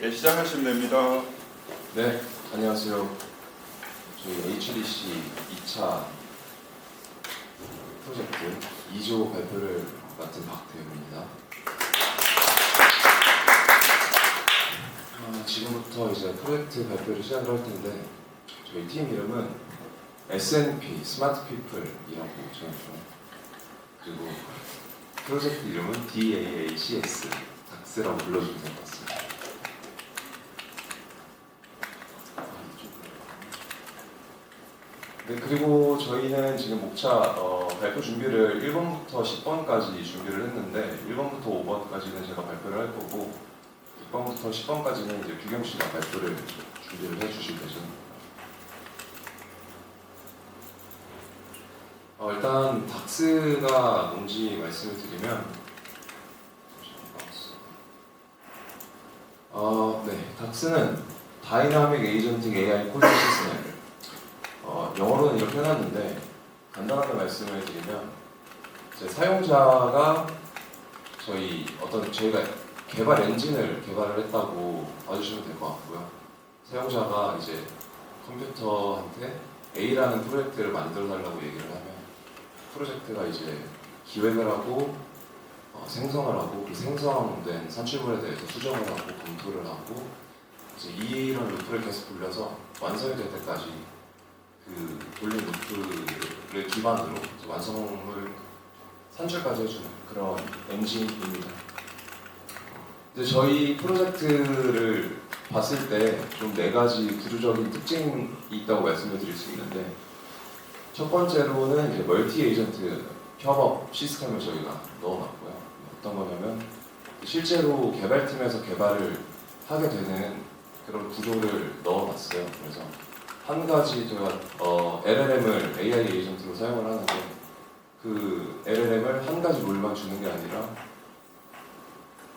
네, 시작하시면 됩니다. 네, 안녕하세요. 저희 HDC 2차 프로젝트 2조 발표를 맡은 박태우입니다. 지금부터 이제 프로젝트 발표를 시작을 할 텐데 저희 팀 이름은 SNP, 스마트 피플이라고 정했고요. 그리고 프로젝트 이름은 DAACS, 닥스라고 불러주면 될 것 같습니다. 네, 그리고 저희는 지금 목차 발표 준비를 1번부터 10번까지 준비를 했는데 1번부터 5번까지는 제가 발표를 할 거고 6번부터 10번까지는 이제 규경 씨가 발표를 준비를 해주실 예정입니다. 일단 닥스가 뭔지 말씀을 드리면 네, 닥스는 다이나믹 에이전틱 AI 코딩 시스템, 영어로는 이렇게 해놨는데 간단하게 말씀을 드리면 이제 사용자가 저희가 개발 엔진을 개발을 했다고 봐주시면 될 것 같고요. 사용자가 이제 컴퓨터한테 A라는 프로젝트를 만들어 달라고 얘기를 하면 프로젝트가 이제 기획을 하고 생성을 하고 그 생성된 산출물에 대해서 수정을 하고 검토를 하고 이제 이런 루프를 계속 돌려서 완성이 될 때까지 그 돌린 루프를 기반으로 완성을 산출까지 해주는 그런 엔진입니다. 이제 저희 프로젝트를 봤을 때 좀 4가지 구조적인 특징이 있다고 말씀을 드릴 수 있는데 첫 번째로는 이제 멀티 에이전트 협업 시스템을 저희가 넣어놨고요. 어떤 거냐면 실제로 개발팀에서 개발을 하게 되는 그런 구조를 넣어놨어요. 그래서 한 가지 제가 LLM을 AI 에이전트로 사용을 하는데 그 LLM을 한 가지 롤만 주는 게 아니라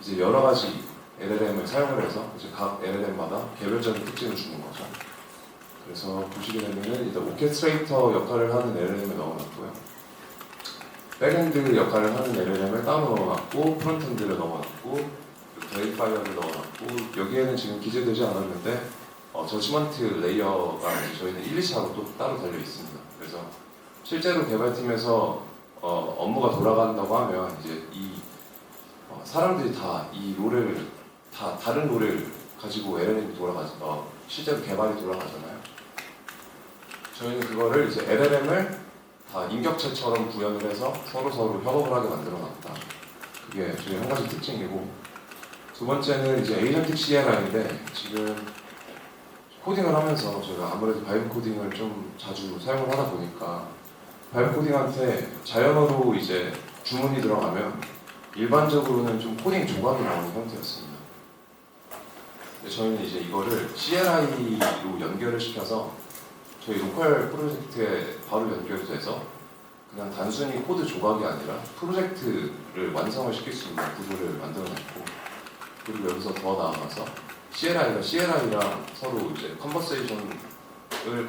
이제 여러 가지 LLM을 사용을 해서 이제 각 LLM마다 개별적인 특징을 주는 거죠. 그래서 보시게 되면은 일단 오케스트레이터 역할을 하는 LLM을 넣어놨고요. 백엔드 역할을 하는 LLM을 따로 넣어놨고 프론트엔드를 넣어놨고 베리파이어를 넣어놨고 여기에는 지금 기재되지 않았는데 저지먼트 레이어가 저희는 1, 2차로 또 따로 달려 있습니다. 그래서 실제로 개발팀에서 업무가 돌아간다고 하면 이제 사람들이 다 이 롤을 다 다른 롤을 가지고 LLM이 실제로 개발이 돌아가잖아요. 저희는 그거를 이제 LLM을 다 인격체처럼 구현을 해서 서로 협업을 하게 만들어놨다. 그게 저희 한 가지 특징이고 두 번째는 이제 에이전틱 CLI인데 지금 코딩을 하면서 제가 아무래도 바이브 코딩을 좀 자주 사용을 하다 보니까 바이브 코딩한테 자연어로 이제 주문이 들어가면 일반적으로는 좀 코딩 조각이 나오는 형태였습니다. 저희는 이제 이거를 CLI로 연결을 시켜서 저희 로컬 프로젝트에 바로 연결이 돼서 그냥 단순히 코드 조각이 아니라 프로젝트를 완성을 시킬 수 있는 구조를 만들어냈고 그리고 여기서 더 나아가서 CLI가 CLI랑 서로 이제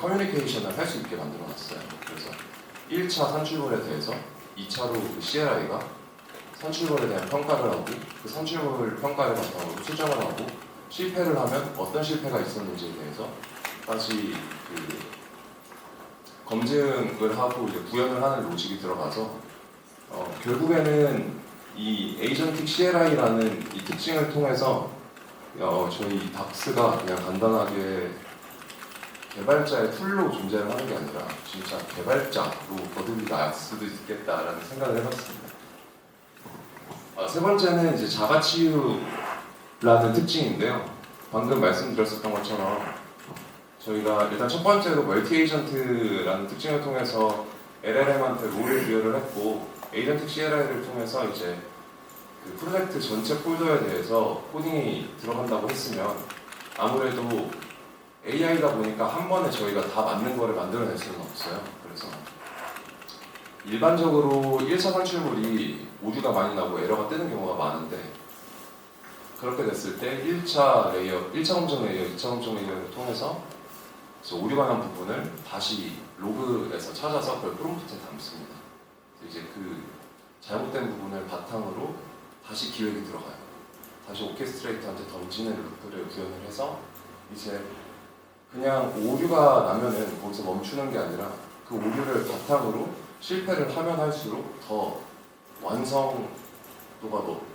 커뮤니케이션을 할 수 있게 만들어놨어요. 그래서 1차 산출물에 대해서 2차로 그 CLI가 산출물에 대한 평가를 하고 그 산출물 평가를 바탕으로 수정을 하고 실패를 하면 어떤 실패가 있었는지에 대해서 다시 그 검증을 하고 이제 구현을 하는 로직이 들어가서 결국에는 이 에이전틱 CLI라는 이 특징을 통해서 저희 닥스가 그냥 간단하게 개발자의 툴로 존재를 하는 게 아니라 진짜 개발자로 거듭이 나을 수도 있겠다라는 생각을 해봤습니다. 세 번째는 이제 자가치유라는 특징인데요. 방금 말씀드렸었던 것처럼 저희가 일단 첫 번째로 멀티 에이전트라는 특징을 통해서 LLM한테 롤을 부여를 했고 에이전틱 CLI를 통해서 이제 그 프로젝트 전체 폴더에 대해서 코딩이 들어간다고 했으면 아무래도 AI다 보니까 한 번에 저희가 다 맞는 거를 만들어낼 수는 없어요. 그래서 일반적으로 1차 산출물이 오류가 많이 나고 에러가 뜨는 경우가 많은데 그렇게 됐을 때 1차 검증 레이어, 2차 검증 레이어를 통해서 오류가 난 부분을 다시 로그에서 찾아서 그걸 프롬프트에 담습니다. 이제 그 잘못된 부분을 바탕으로 다시 기획이 들어가요. 다시 오케스트레이터한테 던지는 루프를 구현을 해서 이제 그냥 오류가 나면은 거기서 멈추는 게 아니라 그 오류를 바탕으로 실패를 하면 할수록 더 완성도가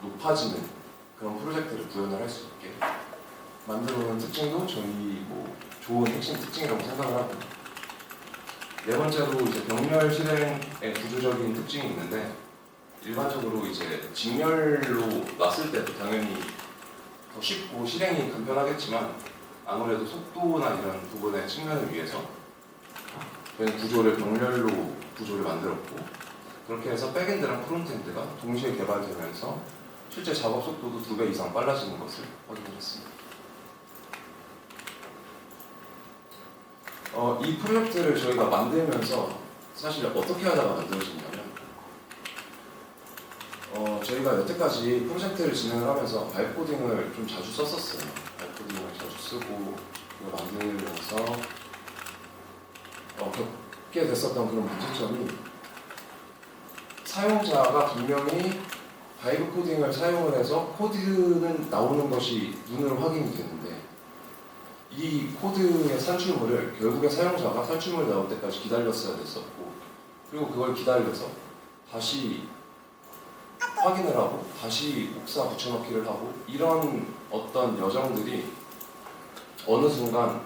높아지는 그런 프로젝트를 구현을 할 수 있게 만들어놓은 특징도 저희 뭐 좋은 핵심 특징이라고 생각을 하고, 네 번째로 이제 병렬 실행의 구조적인 특징이 있는데, 일반적으로 이제 직렬로 놨을 때도 당연히 더 쉽고 실행이 간편하겠지만 아무래도 속도나 이런 부분의 측면을 위해서 저희 구조를 병렬로 구조를 만들었고, 그렇게 해서 백엔드랑 프론트엔드가 동시에 개발되면서 실제 작업 속도도 2배 이상 빨라지는 것을 확인을 했습니다. 이 프로젝트를 저희가 만들면서 사실 어떻게 하다가 만들어졌냐면, 저희가 여태까지 프로젝트를 진행을 하면서 바이브 코딩을 좀 자주 썼었어요. 바이브 코딩을 자주 쓰고 이걸 만들면서 겪게 됐었던 그런 문제점이, 사용자가 분명히 바이브 코딩을 사용을 해서 코드는 나오는 것이 눈으로 확인이 되는데, 이 코드의 산출물을 결국에 사용자가 산출물이 나올 때까지 기다렸어야 됐었고, 그리고 그걸 기다려서 다시 확인을 하고 다시 옥사 붙여넣기를 하고, 이런 어떤 여정들이 어느 순간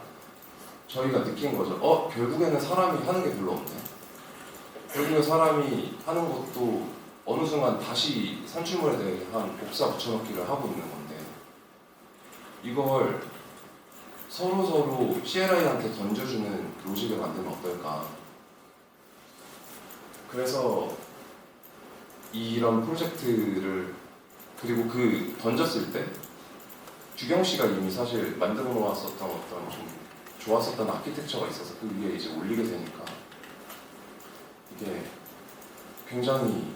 저희가 느낀 거죠. 결국에는 사람이 하는 게 별로 없네. 결국에 사람이 하는 것도 어느 순간 다시 산출물에 대한 옥사 붙여넣기를 하고 있는 건데, 이걸 서로 CLI한테 던져주는 로직을 만들면 어떨까. 그래서 이런 프로젝트를, 그리고 그 던졌을 때 주경 씨가 이미 사실 만들어 놓았었던 어떤 좀 좋았었던 아키텍처가 있어서 그 위에 이제 올리게 되니까 이게 굉장히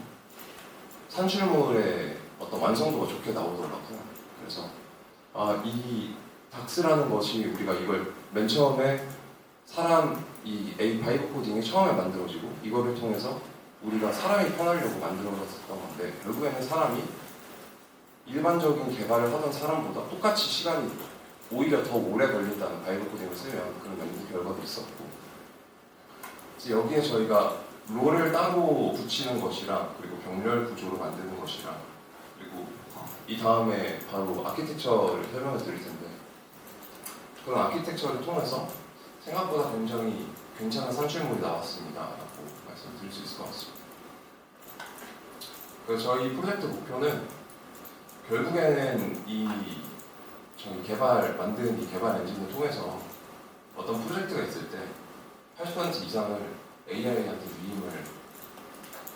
산출물의 어떤 완성도가 좋게 나오더라고요. 그래서 이 닥스라는 것이, 우리가 이걸 맨 처음에 이 바이브 코딩이 처음에 만들어지고 이거를 통해서 우리가 사람이 편하려고 만들어졌던 건데, 결국에는 사람이 일반적인 개발을 하던 사람보다 똑같이 시간이 오히려 더 오래 걸린다는 바이브 코딩을 쓰면 그런 연구 결과도 있었고, 여기에 저희가 롤을 따로 붙이는 것이랑, 그리고 병렬 구조로 만드는 것이랑, 그리고 이 다음에 바로 아키텍처를 설명을 드릴 텐데, 그런 아키텍처를 통해서 생각보다 굉장히 괜찮은 산출물이 나왔습니다 라고 말씀드릴 수 있을 것 같습니다. 그래서 저희 프로젝트 목표는 결국에는 저희 만든 이 개발 엔진을 통해서 어떤 프로젝트가 있을 때 80% 이상을 AI한테 위임을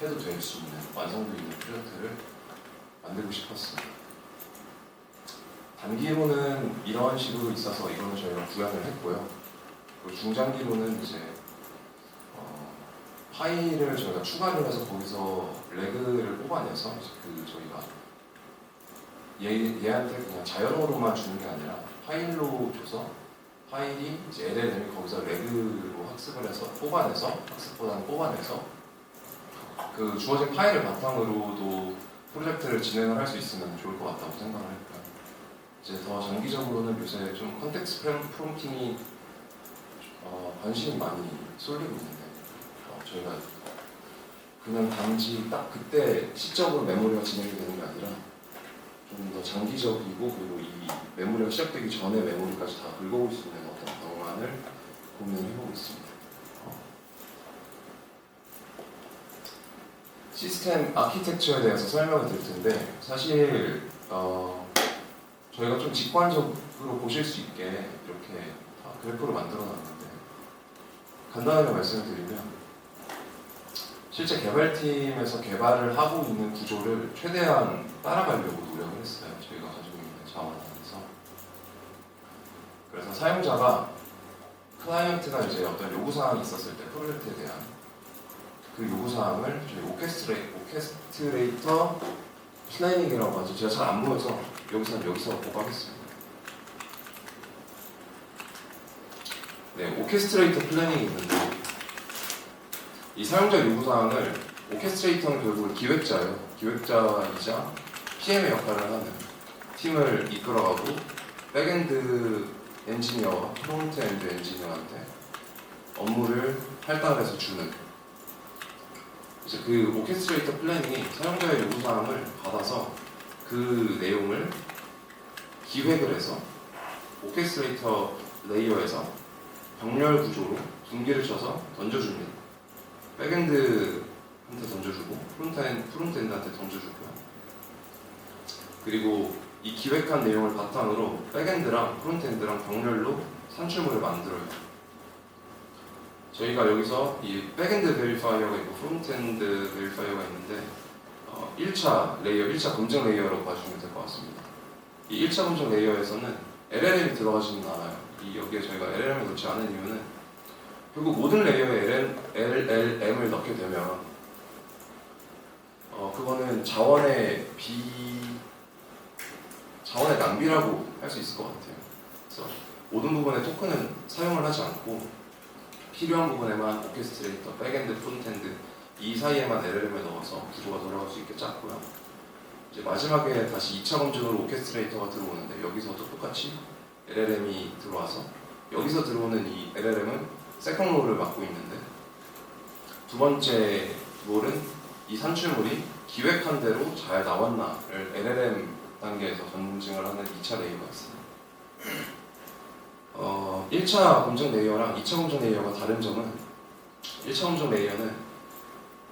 해도 될 수 있는 완성도 있는 프로젝트를 만들고 싶었습니다. 단기로는 이러한 식으로 있어서 이거는 저희가 구현을 했고요. 그리고 중장기로는 이제 파일을 저희가 추가를 해서 거기서 레그를 뽑아내서 저희가 얘한테 그냥 자연어로만 주는 게 아니라 파일로 줘서 파일이 이제 LLM이 거기서 레그로 학습을 해서 학습보다는 뽑아내서 그 주어진 파일을 바탕으로도 프로젝트를 진행을 할 수 있으면 좋을 것 같다고 생각을 했고요. 이제 더 장기적으로는 요새 좀 컨텍스트 프롬프팅이 관심이 많이 쏠리고 있는데, 저희가 그냥 단지 딱 그때 시적으로 메모리가 진행이 되는 게 아니라 좀 더 장기적이고, 그리고 이 메모리가 시작되기 전에 메모리까지 다 긁어올 수 있는 어떤 방안을 고민해보고 있습니다. 시스템 아키텍처에 대해서 설명을 드릴 텐데, 사실 저희가 좀 직관적으로 보실 수 있게 이렇게 그래프로 만들어놨는데, 간단하게 말씀을 드리면, 실제 개발팀에서 개발을 하고 있는 구조를 최대한 따라가려고 노력을 했어요. 저희가 가지고 있는 자원 안에서. 그래서 사용자가, 클라이언트가 이제 어떤 요구사항이 있었을 때 프로젝트에 대한 그 요구사항을 저희 오케스트레이터 플래닝이라고 하죠. 제가 잘 안 보여서 여기서 꼭 하겠습니다. 네, 오케스트레이터 플래닝이 있는데, 이 사용자 요구사항을, 오케스트레이터는 결국 기획자예요. 기획자이자 PM의 역할을 하는 팀을 이끌어가고 백엔드 엔지니어와 프론트엔드 엔지니어한테 업무를 할당해서 주는, 이제 그 오케스트레이터 플래닝이 사용자의 요구사항을 받아서 그 내용을 기획을 해서 오케스트레이터 레이어에서 병렬 구조로 분기를 쳐서 던져줍니다. 백엔드한테 던져주고 프론트엔드한테 던져주고요. 그리고 이 기획한 내용을 바탕으로 백엔드랑 프론트엔드랑 병렬로 산출물을 만들어요. 저희가 여기서 이 백엔드 베리파이어가 있고 프론트엔드 베리파이어가 있는데 1차 레이어, 1차 검증 레이어라고 봐주시면 될 것 같습니다. 이 1차 검증 레이어에서는 LLM이 들어가지는 않아요. 여기에 저희가 LLM을 넣지 않은 이유는 결국 모든 레이어에 LLM을 넣게 되면 그거는 자원의 낭비라고 할 수 있을 것 같아요. 그래서 모든 부분에 토큰은 사용을 하지 않고 필요한 부분에만 오케스트레이터, 백엔드, 프론트엔드 이 사이에만 LLM을 넣어서 구조가 돌아갈 수 있게 짰고요. 이제 마지막에 다시 2차 검증으로 오케스트레이터가 들어오는데 여기서도 똑같이 LLM이 들어와서 여기서 들어오는 이 LLM은 세컨 롤을 맡고 있는데 두 번째 롤은 이 산출물이 기획한 대로 잘 나왔나를 LLM 단계에서 검증을 하는 2차 레이어가 있습니다. 1차 검증 레이어랑 2차 검증 레이어가 다른 점은 1차 검증 레이어는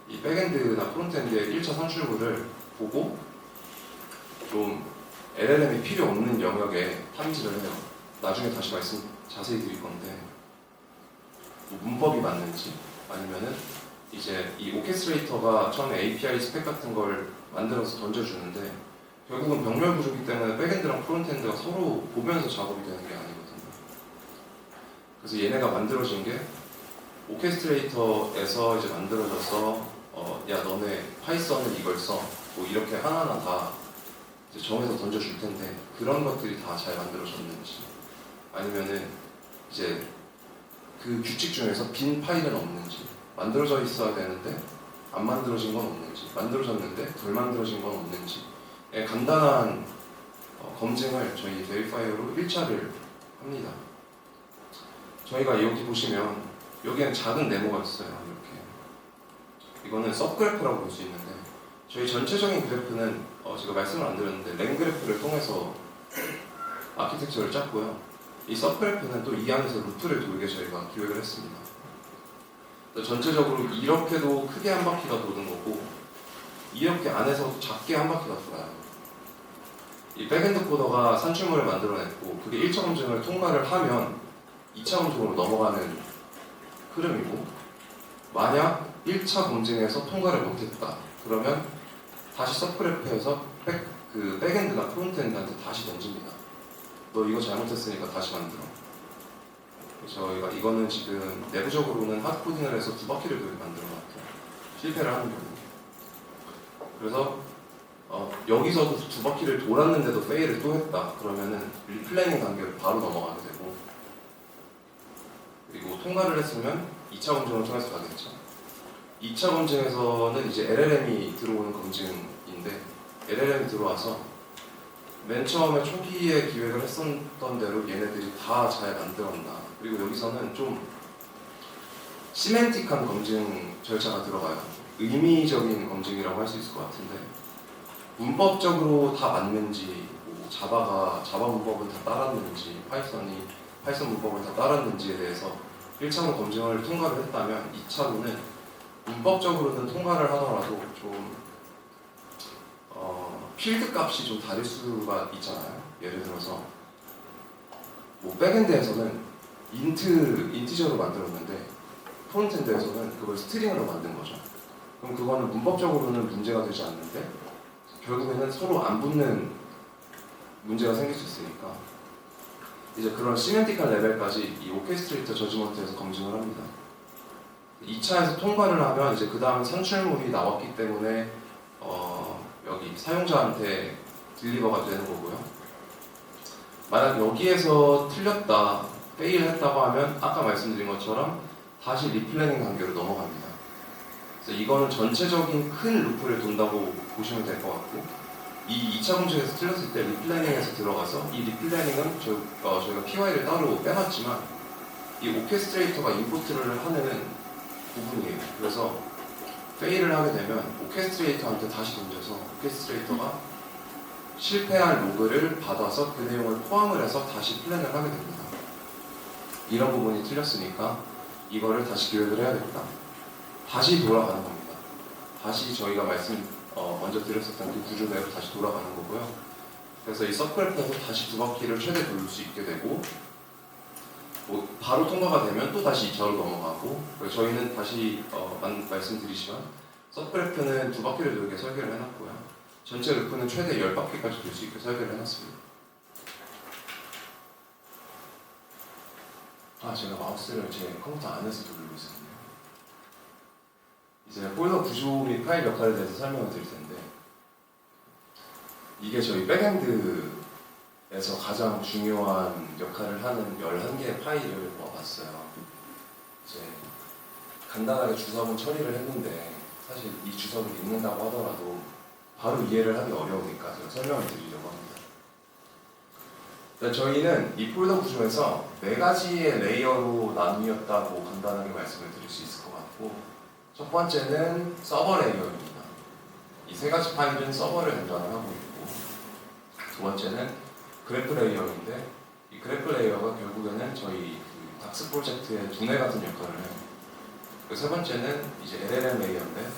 이 백엔드나 프론트엔드의 1차 산출물을 보고 좀 LLM이 필요 없는 영역에 탐지를 해요. 나중에 다시 말씀 자세히 드릴 건데 뭐 문법이 맞는지 아니면은 이제 이 오케스트레이터가 처음에 API 스펙 같은 걸 만들어서 던져주는데 결국은 병렬 구조이기 때문에 백엔드랑 프론트엔드가 서로 보면서 작업이 되는 게 아니거든요. 그래서 얘네가 만들어진 게 오케스트레이터에서 이제 만들어져서 야 너네 파이썬은 이걸 써 뭐 이렇게 하나하나 다 이제 정해서 던져줄 텐데 그런 것들이 다 잘 만들어졌는지 아니면은 이제 그 규칙 중에서 빈 파일은 없는지 만들어져 있어야 되는데 안 만들어진 건 없는지 만들어졌는데 덜 만들어진 건 없는지 간단한 검증을 저희 베리파이어로 1차를 합니다. 저희가 여기 보시면 여기에는 작은 네모가 있어요. 이렇게 이거는 서브그래프라고 볼 수 있는데 저희 전체적인 그래프는 제가 말씀을 안 드렸는데 랭 그래프를 통해서 아키텍처를 짰고요. 이 서브그래프는 또 이 안에서 루트를 돌게 저희가 기획을 했습니다. 전체적으로 이렇게도 크게 한 바퀴가 도는 거고 이렇게 안에서 작게 한 바퀴가 돌아요. 이 백엔드 코더가 산출물을 만들어냈고 그게 1차 검증을 통과를 하면 2차 검증으로 넘어가는 흐름이고 만약 1차 검증에서 통과를 못했다 그러면 다시 서브그래프에서 백엔드나 프론트엔드한테 다시 던집니다. 너 이거 잘못했으니까 다시 만들어. 저희가 이거는 지금 내부적으로는 하드코딩을 해서 2바퀴를 그렇게 만들어놨죠. 실패를 하는 경우. 그래서 여기서도 2바퀴를 돌았는데도 페일을 또 했다. 그러면은 리플레이닝 단계로 바로 넘어가게 되고 그리고 통과를 했으면 2차 검증을 통해서 가겠죠. 2차 검증에서는 이제 LLM이 들어오는 검증인데 LLM이 들어와서 맨 처음에 초기에 기획을 했었던 대로 얘네들이 다 잘 만들었나 그리고 여기서는 좀 시멘틱한 검증 절차가 들어가요. 의미적인 검증이라고 할 수 있을 것 같은데 문법적으로 다 맞는지 뭐 자바 문법은 다 따랐는지 파이썬 문법을 다 따랐는지에 대해서 1차로 검증을 통과를 했다면 2차로는 문법적으로는 통과를 하더라도 좀 필드 값이 좀 다를 수가 있잖아요. 예를 들어서 뭐 백엔드에서는 인티저로 만들었는데 프론트엔드에서는 그걸 스트링으로 만든 거죠. 그럼 그거는 문법적으로는 문제가 되지 않는데 결국에는 서로 안 붙는 문제가 생길 수 있으니까 이제 그런 시멘틱한 레벨까지 이 오케스트레이터 저지먼트에서 검증을 합니다. 2차에서 통과를 하면 이제 그 다음 산출물이 나왔기 때문에 여기 사용자한테 딜리버가 되는 거고요. 만약 여기에서 틀렸다, 페일했다고 하면 아까 말씀드린 것처럼 다시 리플레닝 단계로 넘어갑니다. 그래서 이거는 전체적인 큰 루프를 돈다고 보시면 될 것 같고 이 2차 문제에서 틀렸을 때 리플래닝에서 들어가서 이 리플래닝은 저희가 PY를 따로 빼놨지만 이 오케스트레이터가 인포트를 하는 부분이에요. 그래서 페일을 하게 되면 오케스트레이터한테 다시 던져서 오케스트레이터가 실패한 로그를 받아서 그 내용을 포함을 해서 다시 플랜을 하게 됩니다. 이런 부분이 틀렸으니까 이거를 다시 기획을 해야겠다. 다시 돌아가는 겁니다. 다시 저희가 먼저 드렸었던 그 구조대로 다시 돌아가는 거고요. 그래서 이 서브그래프에서 다시 두 바퀴를 최대 돌릴 수 있게 되고 바로 통과가 되면 또 다시 2차로 넘어가고 저희는 다시 말씀드리지만 서브그래프는 두 바퀴를 돌게 설계를 해놨고요. 전체 루프는 최대 10바퀴까지 돌 수 있게 설계를 해놨습니다. 제가 마우스를 제 컴퓨터 안에서 돌리고 있었네요. 이제 폴더 구조 및 파일 역할에 대해서 설명을 드릴 텐데 이게 저희 백엔드에서 가장 중요한 역할을 하는 11개의 파일을 모아봤어요. 이제 간단하게 주석은 처리를 했는데 사실 이 주석을 읽는다고 하더라도 바로 이해를 하기 어려우니까 제가 설명을 드리려고 합니다. 저희는 이 폴더 구조에서 4가지의 레이어로 나뉘었다고 간단하게 말씀을 드릴 수 있을 것 같고 첫 번째는 서버 레이어입니다. 이 3가지 파일은 서버를 담당을 하고 있고 두 번째는 그래프 레이어인데 이 그래프 레이어가 결국에는 저희 그 닥스 프로젝트의 두뇌 같은 역할을 해요. 세 번째는 이제 LLM 레이어인데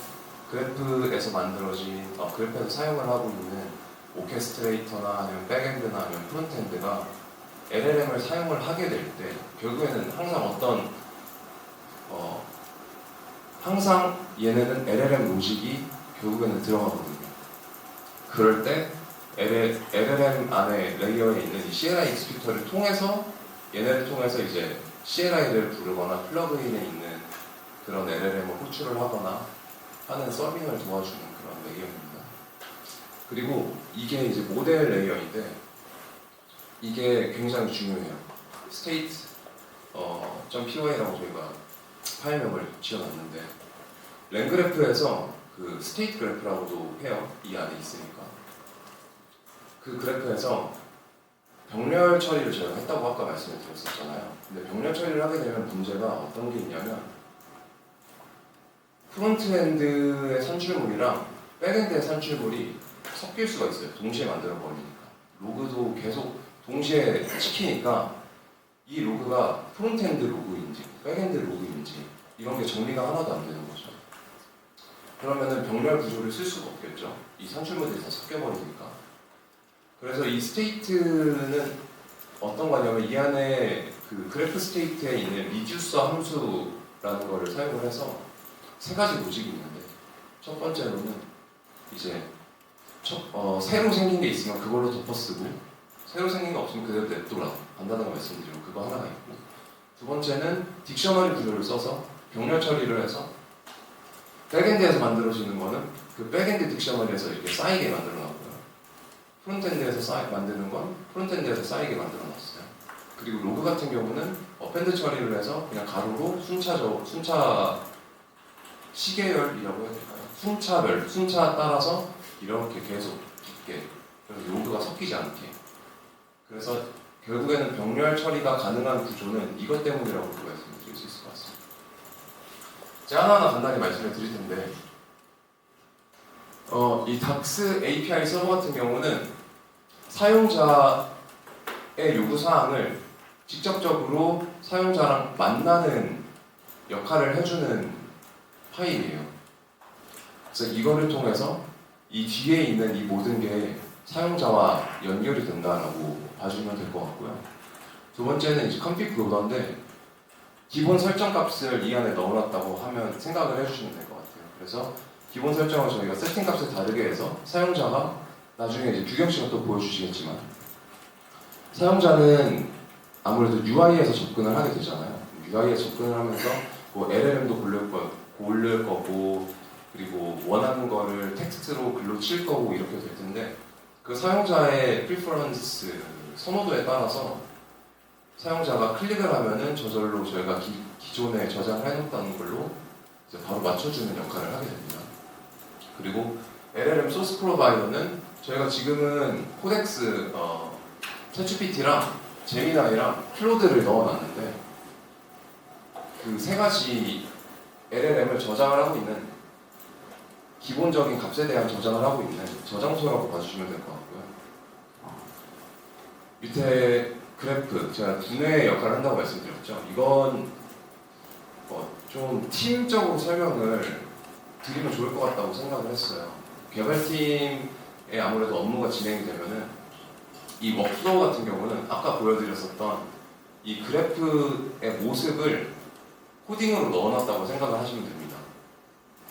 그래프에서 만들어진 그래프에서 사용을 하고 있는 오케스트레이터나 아니면 백엔드나 아니면 프론트엔드가 LLM을 사용을 하게 될 때 결국에는 항상 얘네는 LLM 로직이 결국에는 들어가거든요. 그럴 때 LLM 안에 레이어에 있는 이 CLI 익스큐터를 통해서 얘네를 통해서 이제 CLI를 부르거나 플러그인에 있는 그런 LLM을 호출을 하거나 하는 서빙을 도와주는 그런 레이어입니다. 그리고 이게 이제 모델 레이어인데 이게 굉장히 중요해요. state.py라고 저희가 파일명을 지어놨는데 랭그래프에서 그 스테이트 그래프라고도 해요. 이 안에 있으니까. 그 그래프에서 병렬 처리를 저희가 했다고 아까 말씀을 드렸었잖아요. 근데 병렬 처리를 하게 되면 문제가 어떤 게 있냐면 프론트엔드의 산출물이랑 백엔드의 산출물이 섞일 수가 있어요. 동시에 만들어 버리니까. 로그도 계속 동시에 시키니까 이 로그가 프론트엔드 로그인지 백엔드 로그인지 이런 게 정리가 하나도 안 되는 거죠. 그러면은 병렬 구조를 쓸 수가 없겠죠. 이 산출물들이 다 섞여버리니까. 그래서 이 스테이트는 어떤 거냐면 이 안에 그 그래프 스테이트에 있는 리듀서 함수라는 거를 사용을 해서 3가지 로직이 있는데 첫 번째로는 이제 새로 생긴 게 있으면 그걸로 덮어쓰고 새로 생긴 게 없으면 그대로 냅둬라 간단하게 말씀드리고 그거 하나가 있고 두 번째는 딕셔너리 구조를 써서 병렬 처리를 해서 백엔드에서 만들어지는 거는 그 백엔드 딕셔너리에서 이렇게 쌓이게 만들어 놨고요. 프론트엔드에서 만드는 건 프론트엔드에서 쌓이게 만들어 놨어요. 그리고 로그 같은 경우는 어펜드 처리를 해서 그냥 가로로 순차 시계열이라고 해야 될까요? 순차 따라서 이렇게 계속 깊게 그래서 로그가 섞이지 않게 그래서 결국에는 병렬 처리가 가능한 구조는 이것 때문이라고 말씀드릴 수 있을 것 같습니다. 제가 하나하나 간단히 말씀을 드릴 텐데 이 닥스 API 서버 같은 경우는 사용자의 요구사항을 직접적으로 사용자랑 만나는 역할을 해주는 파일이에요. 그래서 이거를 통해서 이 뒤에 있는 이 모든 게 사용자와 연결이 된다라고 봐주면 될 것 같고요. 두 번째는 이제 config 로더인데 기본 설정 값을 이 안에 넣어놨다고 하면 생각을 해주시면 될 것 같아요. 그래서 기본 설정을 저희가 세팅 값을 다르게 해서 사용자가 나중에 이제 규경 씨가 또 보여주시겠지만 사용자는 아무래도 UI에서 접근을 하게 되잖아요. UI에서 접근을 하면서 뭐 LLM도 고를 거고 그리고 원하는 거를 텍스트로 글로 칠 거고 이렇게 될 텐데 그 사용자의 프리퍼런스 선호도에 따라서 사용자가 클릭을 하면은 저절로 저희가 기존에 저장을 해놓았던 걸로 이제 바로 맞춰주는 역할을 하게 됩니다. 그리고 LLM 소스 프로바이더는 저희가 지금은 코덱스, 챗GPT랑 제미나이랑 클로드를 넣어놨는데 그 세 가지 LLM을 저장을 하고 있는 기본적인 값에 대한 저장을 하고 있는 저장소라고 봐주시면 될 것 같고요. 밑에 그래프, 제가 두뇌의 역할을 한다고 말씀드렸죠. 이건 좀 팀적으로 설명을 드리면 좋을 것 같다고 생각을 했어요. 개발팀에 아무래도 업무가 진행이 되면은 이 워크플로우 같은 경우는 아까 보여드렸었던 이 그래프의 모습을 코딩으로 넣어놨다고 생각을 하시면 됩니다.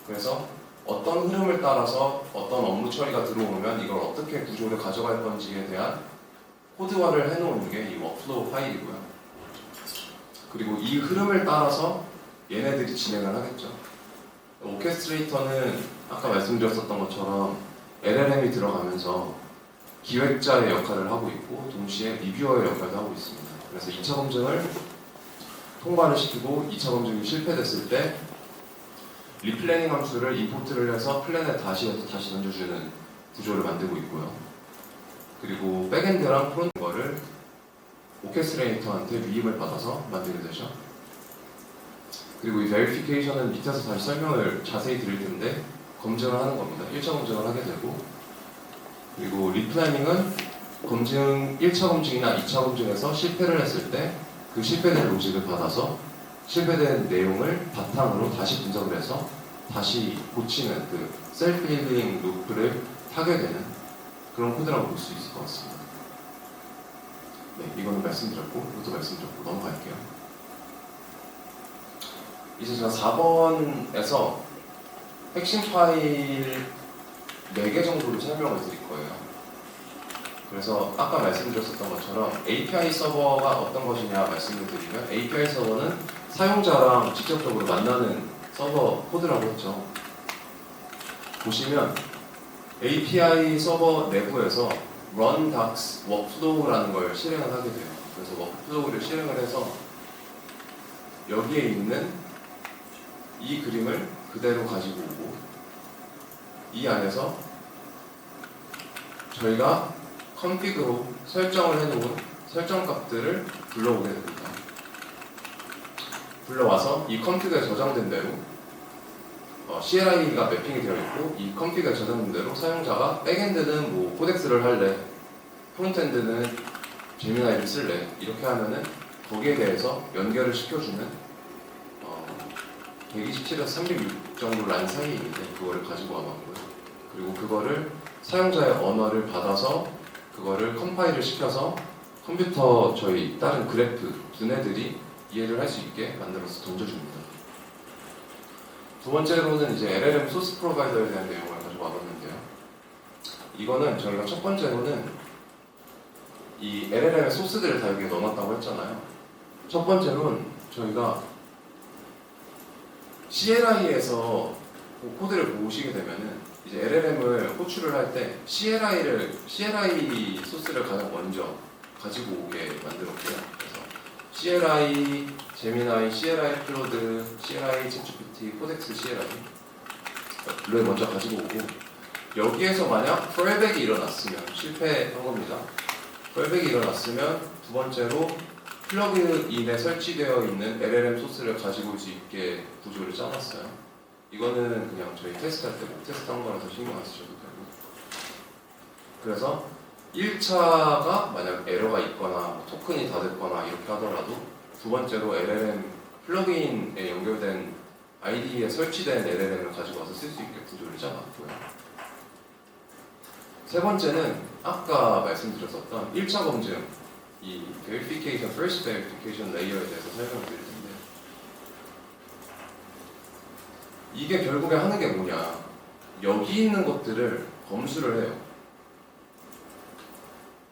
그래서 어떤 흐름을 따라서 어떤 업무 처리가 들어오면 이걸 어떻게 구조를 가져갈 건지에 대한 코드화를 해놓은 게 이 워크플로우 파일이고요. 그리고 이 흐름을 따라서 얘네들이 진행을 하겠죠. 오케스트레이터는 아까 말씀드렸었던 것처럼 LLM이 들어가면서 기획자의 역할을 하고 있고 동시에 리뷰어의 역할도 하고 있습니다. 그래서 2차 검증을 통과를 시키고 2차 검증이 실패됐을 때 리플래닝 함수를 임포트를 해서 플랜에 다시 해서 다시 던져주는 구조를 만들고 있고요. 그리고 백엔드랑 프론트를 오케스트레이터한테 위임을 받아서 만들게 되죠. 그리고 이 베리피케이션은 밑에서 다시 설명을 자세히 드릴 텐데 검증을 하는 겁니다. 1차 검증을 하게 되고 그리고 리플래닝은 검증 1차 검증이나 2차 검증에서 실패를 했을 때 그 실패된 로직을 받아서 실패된 내용을 바탕으로 다시 분석을 해서 다시 고치는 그 셀프 힐링 루프를 타게 되는 그런 코드라고 볼 수 있을 것 같습니다. 네, 이거는 말씀드렸고 이것도 말씀드렸고 넘어갈게요. 이제 제가 4번에서 핵심 파일 4개 정도를 설명을 드릴 거예요. 그래서 아까 말씀드렸었던 것처럼 API 서버가 어떤 것이냐 말씀을 드리면 API 서버는 사용자랑 직접적으로 만나는 서버 코드라고 했죠. 보시면 API 서버 내부에서 run docs workflow라는 걸 실행을 하게 돼요. 그래서 workflow를 실행을 해서 여기에 있는 이 그림을 그대로 가지고 오고 이 안에서 저희가 컨피그로 설정을 해놓은 설정 값들을 불러오게 됩니다. 불러와서 이 컨피그에 저장된 대로 CLI가 매핑이 되어 있고 이 컨피그에 저장된 대로 사용자가 백엔드는 뭐 코덱스를 할래, 프론트엔드는 제미나이를 쓸래 이렇게 하면은 거기에 대해서 연결을 시켜주는 127에서 306 정도 라인 사이에 있는데 그거를 가지고 와봤고요. 그리고 그거를 사용자의 언어를 받아서 그거를 컴파일을 시켜서 컴퓨터 저희 다른 그래프 두뇌들이 이해를 할 수 있게 만들어서 던져줍니다. 두 번째로는 이제 LLM 소스 프로바이더에 대한 내용을 가지고 와봤는데요. 이거는 저희가 첫 번째로는 이 LLM의 소스들을 다 여기에 넣어놨다고 했잖아요. 첫 번째로는 저희가 CLI에서 코드를 보시게 되면은 이제 LLM을 호출을 할 때 CLI 소스를 가장 먼저 가지고 오게 만들었고요. 그래서 CLI 제미나이, CLI 클로드, CLI 챗GPT, 코덱스 CLI를 먼저 가지고 오고 여기에서 만약 펄백이 일어났으면 실패한 겁니다. 펄백이 일어났으면 두 번째로 플러그인에 설치되어 있는 LLM 소스를 가지고 올 수 있게 구조를 짜놨어요. 이거는 그냥 저희 테스트할 때 못 테스트한 거라서 신경 안 쓰셔도 되고 그래서 1차가 만약 에러가 있거나 토큰이 다 됐거나 이렇게 하더라도 두 번째로 LLM 플러그인에 연결된 IDE에 설치된 LLM을 가지고 와서 쓸 수 있게 구조를 짜놨고요. 세 번째는 아까 말씀드렸었던 1차 검증 이 verification, first verification layer에 대해서 설명을 드릴 텐데 이게 결국에 하는 게 뭐냐 여기 있는 것들을 검수를 해요.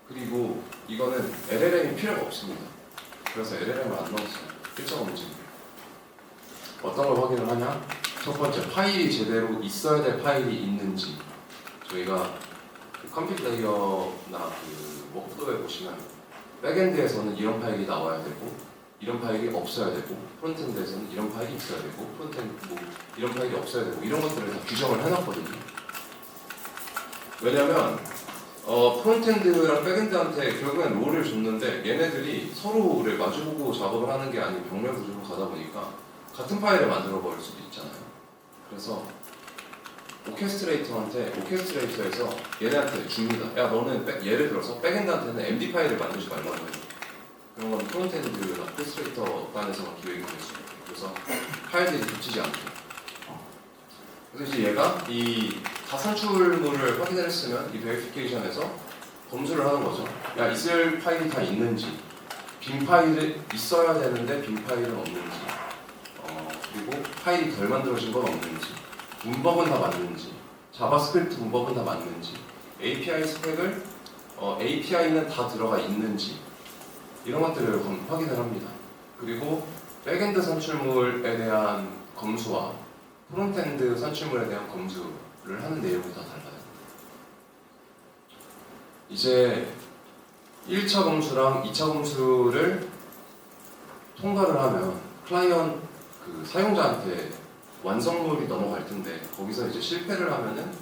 그리고 이거는 LLM이 필요가 없습니다. 그래서 LLM을 안 넣었어요. 1차 검증 어떤 걸 확인을 하냐 첫 번째 파일이 제대로 있어야 될 파일이 있는지 저희가 그 컴퓨터 레이어나 그 워크플로우에 보시면 백엔드에서는 이런 파일이 나와야 되고 이런 파일이 없어야 되고 프론트엔드에서는 이런 파일이 있어야 되고 프론트엔드 뭐 이런 파일이 없어야 되고 이런 것들을 다 규정을 해놨거든요. 왜냐면 프론트엔드랑 백엔드한테 결국엔 롤을 줬는데 얘네들이 서로를 마주보고 작업을 하는 게 아닌 병렬 구조로 가다 보니까 같은 파일을 만들어 버릴 수도 있잖아요. 그래서 오케스트레이터에서 얘네한테 줍니다. 야 너는 예를 들어서 백엔드한테는 MD 파일을 만들지 말라고 해요. 그런 건 프론트엔드나 오케스트레이터 간에서만 기획이 될 수 있고 그래서 파일들이 붙이지 않게. 그래서 이제 얘가 이 가산출물을 확인을 했으면 이 베리피케이션에서 검수를 하는 거죠. 야 있을 파일이 다 있는지, 빈 파일이 있어야 되는데 빈 파일은 없는지, 그리고 파일이 덜 만들어진 건 없는지, 문법은 다 맞는지, 자바스크립트 문법은 다 맞는지, API 스펙을 API는 다 들어가 있는지 이런 것들을 확인을 합니다. 그리고 백엔드 산출물에 대한 검수와 프론트엔드 산출물에 대한 검수를 하는 내용이 다 달라요. 이제 1차 검수랑 2차 검수를 통과를 하면 클라이언트 사용자한테 완성물이 넘어갈 텐데 거기서 이제 실패를 하면은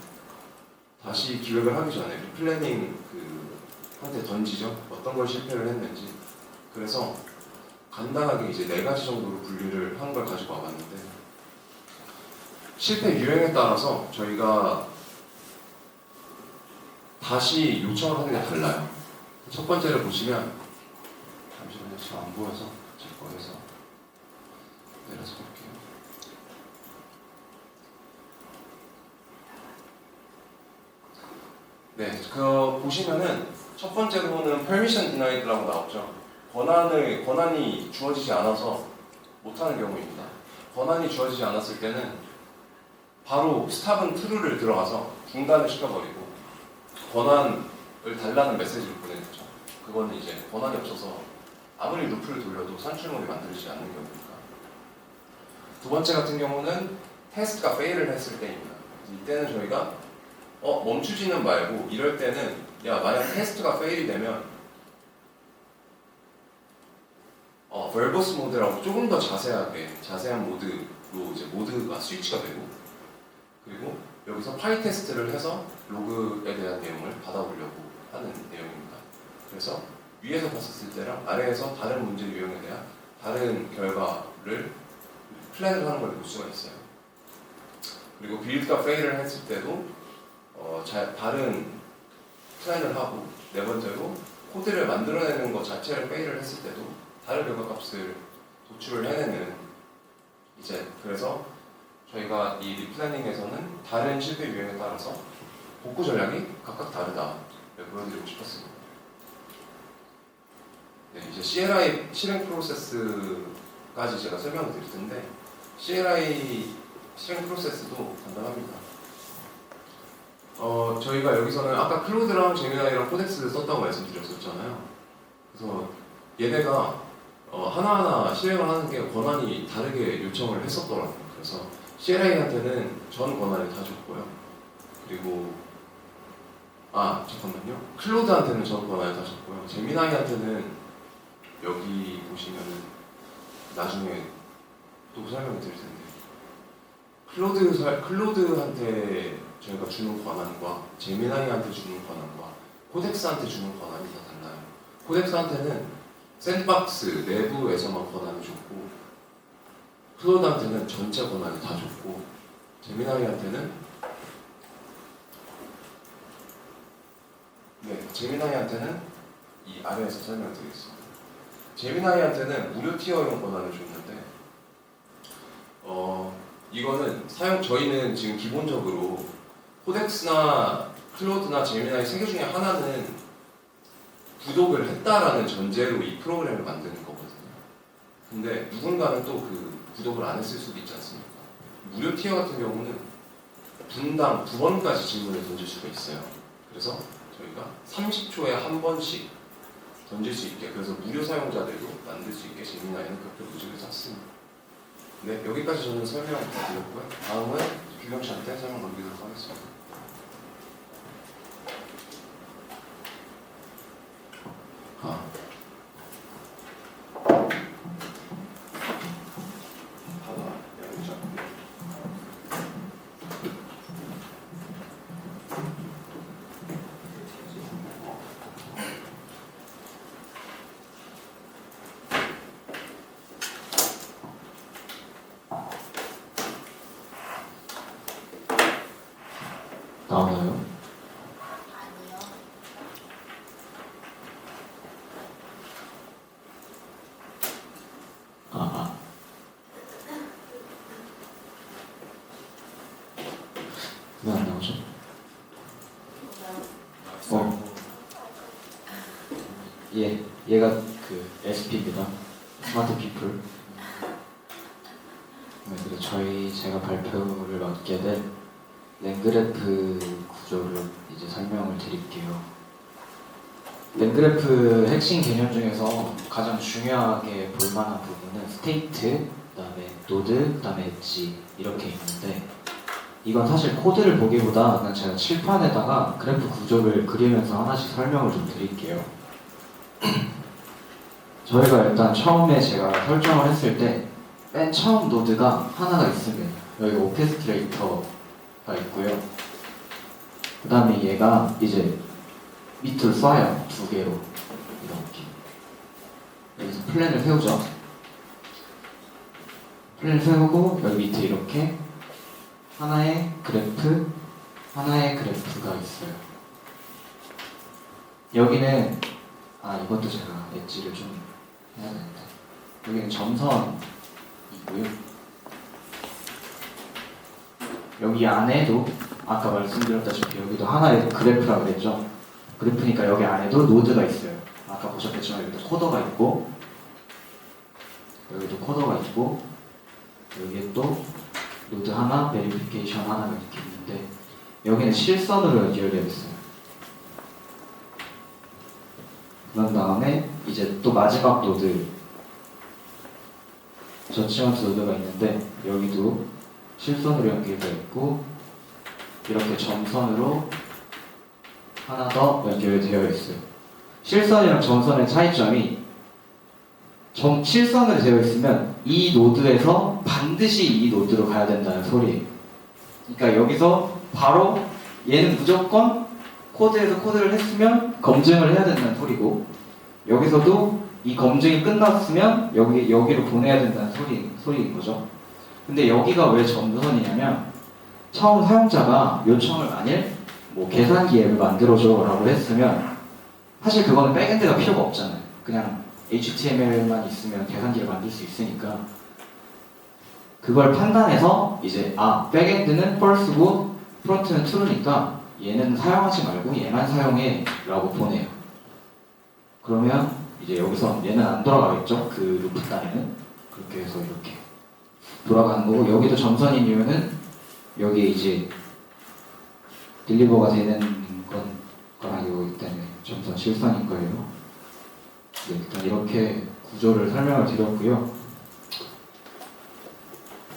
다시 기획을 하기 전에 리플래닝 한테 던지죠. 어떤 걸 실패를 했는지. 그래서 간단하게 이제 4가지 정도로 분류를 한 걸 가지고 와봤는데 실패 유형에 따라서 저희가 다시 요청을 하는 게 달라요. 첫 번째를 보시면 잠시만요. 지금 안 보여서 제 거에서 내려서 볼게요. 네, 보시면은 첫 번째로는 permission denied라고 나오죠. 권한이 주어지지 않아서 못하는 경우입니다. 권한이 주어지지 않았을 때는 바로 스탑은 true를 들어가서 중단을 시켜버리고 권한을 달라는 메시지를 보내죠. 그거는 이제 권한이 없어서 아무리 루프를 돌려도 산출물이 만들어지지 않는 경우니까. 두 번째 같은 경우는 테스트가 fail을 했을 때입니다. 이때는 저희가 멈추지는 말고 이럴 때는 야 만약 테스트가 fail이 되면 verbose 모드라고 조금 더 자세한 모드로 이제 모드가 스위치가 되고 그리고 여기서 파이 테스트를 해서 로그에 대한 내용을 받아보려고 하는 내용입니다. 그래서 위에서 봤을 때랑 아래에서 다른 문제 유형에 대한 다른 결과를 플랜을 하는 걸 볼 수가 있어요. 그리고 빌드가 페일을 했을 때도 다른 플랜을 하고 네 번째로 코드를 만들어내는 것 자체를 페일을 했을 때도 다른 결과값을 도출을 해내는 이제 그래서 저희가 이 리플래닝에서는 다른 실패 유형에 따라서 복구 전략이 각각 다르다를 보여드리고 싶었습니다. 네, 이제 CLI 실행 프로세스까지 제가 설명을 드릴 텐데 CLI 실행 프로세스도 간단합니다. 저희가 여기서는 아까 클로드랑 제미나이랑 코덱스를 썼다고 말씀드렸었잖아요. 그래서 얘네가 하나하나 실행을 하는 게 권한이 다르게 요청을 했었더라고요. 그래서 CLI한테는 전 권한을 다 줬고요. 그리고 잠깐만요. 클로드한테는 전 권한을 다 줬고요. 제미나이한테는 여기 보시면은 나중에 또 설명을 드릴 텐데 클로드한테 저희가 주는 권한과 제미나이한테 주는 권한과 코덱스한테 주는 권한이 다 달라요. 코덱스한테는 샌드박스 내부에서만 권한을 줬고 클로드한테는 전체 권한을 다 줬고 제미나이한테는 이 아래에서 설명드리겠습니다. 제미나이한테는 무료 티어용 권한을 줬는데 이거는 저희는 지금 기본적으로 코덱스나 클로드나 제미나이 3개 중에 하나는 구독을 했다라는 전제로 이 프로그램을 만드는 거거든요. 근데 누군가는 또 구독을 안 했을 수도 있지 않습니까? 무료 티어 같은 경우는 분당 2번까지 질문을 던질 수가 있어요. 그래서 저희가 30초에 한 번씩 던질 수 있게, 그래서 무료 사용자들도 만들 수 있게 제미나이는 그렇게 구조를 짰습니다. 네, 여기까지 저는 설명 드렸고요. 다음은 규경 씨한테 설명 넘기도록 하겠습니다. 예, 얘가 그 SP입니다. 스마트 피플. 네, 그리고 제가 발표를 맡게 된 랭그래프 구조를 이제 설명을 드릴게요. 랭그래프 핵심 개념 중에서 가장 중요하게 볼 만한 부분은 스테이트, 그다음에 노드, 그다음에 엣지 이렇게 있는데, 이건 사실 코드를 보기보다 그냥 제가 칠판에다가 그래프 구조를 그리면서 하나씩 설명을 좀 드릴게요. 저희가 일단 처음에 제가 설정을 했을 때 맨 처음 노드가 하나가 있습니다. 여기 오케스트레이터가 있고요. 그 다음에 얘가 이제 밑으로 쏴요. 두 개로 이렇게. 여기서 플랜을 세우죠. 플랜을 세우고 여기 밑에 이렇게 하나의 그래프, 하나의 그래프가 있어요. 여기는 이것도 제가 엣지를 좀 해야 되는데, 여기는 점선이고요. 여기 안에도 아까 말씀드렸다시피 여기도 하나의 그래프라고 그랬죠. 그래프니까 여기 안에도 노드가 있어요. 아까 보셨겠지만 여기도 코더가 있고, 여기도 코더가 있고, 여기에 또 노드 하나, 베리피케이션 하나가 이렇게 있는데, 여기는 실선으로 연결되어 있어요. 그런 다음에 이제 또 마지막 노드, 저치먼트 노드가 있는데, 여기도 실선으로 연결되어 있고, 이렇게 점선으로 하나 더 연결되어 있어요. 실선이랑 점선의 차이점이, 실선으로 되어 있으면 이 노드에서 반드시 이 노드로 가야 된다는 소리예요. 그러니까 여기서 바로 얘는 무조건 코드에서 코드를 했으면 검증을 해야 된다는 소리고, 여기서도 이 검증이 끝났으면 여기로 보내야 된다는 소리인 거죠. 근데 여기가 왜 점선이냐면, 처음 사용자가 요청을 만일 계산기 앱을 만들어줘 라고 했으면 사실 그거는 백엔드가 필요가 없잖아요. 그냥 HTML만 있으면 계산기를 만들 수 있으니까, 그걸 판단해서 이제 백엔드는 false고 프론트는 true니까 얘는 사용하지 말고 얘만 사용해 라고 보내요. 그러면 이제 여기서 얘는 안 돌아가겠죠? 그 루프 단에는. 그렇게 해서 이렇게 돌아가는 거고, 여기도 점선인 이유는 여기에 이제 딜리버가 되는 거랑 이거기 때문에 점선 실선인 거예요. 네, 일단 이렇게 구조를 설명을 드렸고요.